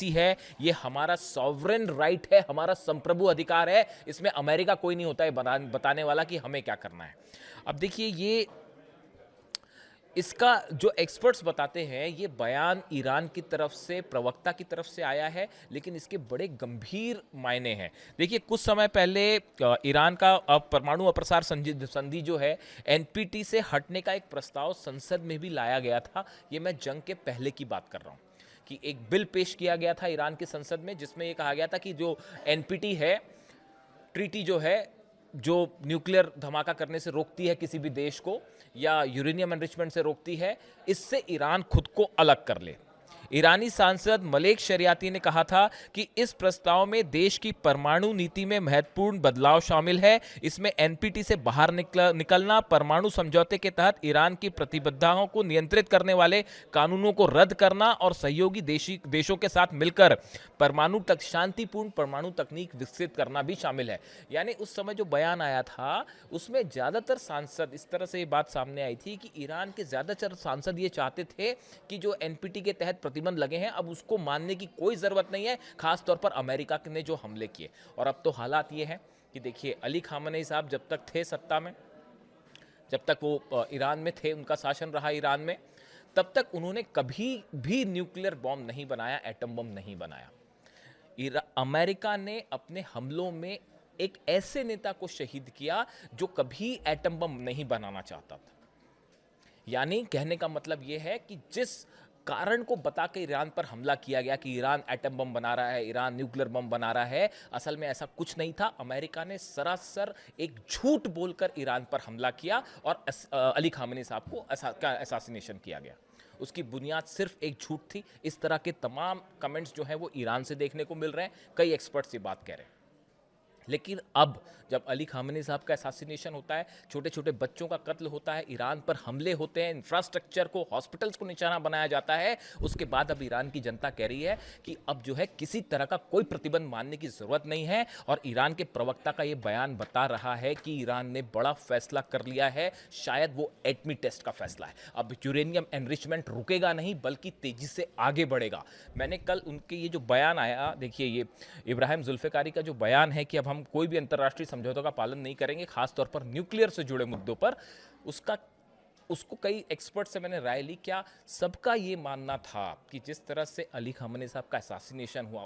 है, ये हमारा सॉवरेन राइट है, हमारा संप्रभु अधिकार है, इसमें अमेरिका कोई नहीं होता है बताने वाला कि हमें क्या करना है। अब देखिए, ये इसका जो एक्सपर्ट्स बताते हैं, ये बयान ईरान की तरफ से, प्रवक्ता की तरफ से आया है, लेकिन इसके बड़े गंभीर मायने हैं। देखिए, कुछ समय पहले ईरान का परमाणु अप्रसार संधि जो है, एनपीटी से हटने का एक प्रस्ताव संसद में भी लाया गया था। ये मैं जंग के पहले की बात कर रहा हूँ कि एक बिल पेश किया गया था ईरान की संसद में, जिसमें ये कहा गया था कि जो एनपीटी है, ट्रीटी जो है, जो न्यूक्लियर धमाका करने से रोकती है किसी भी देश को या यूरेनियम एनरिचमेंट से रोकती है, इससे ईरान खुद को अलग कर ले। ईरानी सांसद मलेक शरियाती ने कहा था कि इस प्रस्ताव में देश की परमाणु नीति में महत्वपूर्ण बदलाव शामिल है। इसमें एनपीटी से बाहर निकलना, परमाणु समझौते के तहत ईरान की प्रतिबद्धताओं को नियंत्रित करने वाले कानूनों को रद्द करना और सहयोगी देशों के साथ मिलकर शांतिपूर्ण परमाणु तकनीक विकसित करना भी शामिल है। यानी उस समय जो बयान आया था, उसमें ज्यादातर सांसद, इस तरह से ये बात सामने आई थी कि ईरान के ज्यादातर सांसद ये चाहते थे कि जो एनपीटी के तहत प्रतिबंध लगे हैं, अब उसको मानने की कोई जरूरत नहीं है, खास तौर पर अमेरिका ने जो हमले किए। और अब तो हालात ये हैं कि देखिए, अली खामेनी साहब जब तक थे सत्ता में, जब तक वो ईरान में थे, उनका शासन रहा ईरान में, तब तक उन्होंने कभी भी न्यूक्लियर बॉम्ब नहीं बनाया, एटम बम नहीं बनाया। अमेरिका ने अपने हमलों में एक ऐसे नेता को शहीद किया जो कभी एटम बम नहीं बनाना चाहता था। यानी कहने का मतलब यह है कि जिस कारण को बता के ईरान पर हमला किया गया कि ईरान एटम बम बना रहा है, ईरान न्यूक्लियर बम बना रहा है, असल में ऐसा कुछ नहीं था। अमेरिका ने सरासर एक झूठ बोलकर ईरान पर हमला किया और अली खामेनी साहब को असैसिनेशन किया गया। उसकी बुनियाद सिर्फ एक झूठ थी। इस तरह के तमाम कमेंट्स जो हैं वो ईरान से देखने को मिल रहे हैं, कई एक्सपर्ट्स ये बात कह रहे हैं। लेकिन अब जब अली खामेनी साहब का असैसिनेशन होता है, छोटे छोटे बच्चों का कत्ल होता है, ईरान पर हमले होते हैं, इंफ्रास्ट्रक्चर को, हॉस्पिटल्स को निशाना बनाया जाता है, उसके बाद अब ईरान की जनता कह रही है कि अब जो है किसी तरह का कोई प्रतिबंध मानने की जरूरत नहीं है। और ईरान के प्रवक्ता का ये बयान बता रहा है कि ईरान ने बड़ा फैसला कर लिया है, शायद वो एटमी टेस्ट का फैसला है। अब यूरेनियम एनरिचमेंट रुकेगा नहीं, बल्कि तेजी से आगे बढ़ेगा। मैंने कल उनके ये जो बयान आया, देखिए ये इब्राहिम जुल्फिकारी का जो बयान है कि अब हम कोई भी अंतर्राष्ट्रीय समझौतों का पालन नहीं करेंगे, खासतौर पर न्यूक्लियर से जुड़े मुद्दों पर, उसको कई एक्सपर्ट से मैंने राय ली। क्या सबका ये मानना था कि जिस तरह से अली खामेनी साहब का असैसिनेशन हुआ,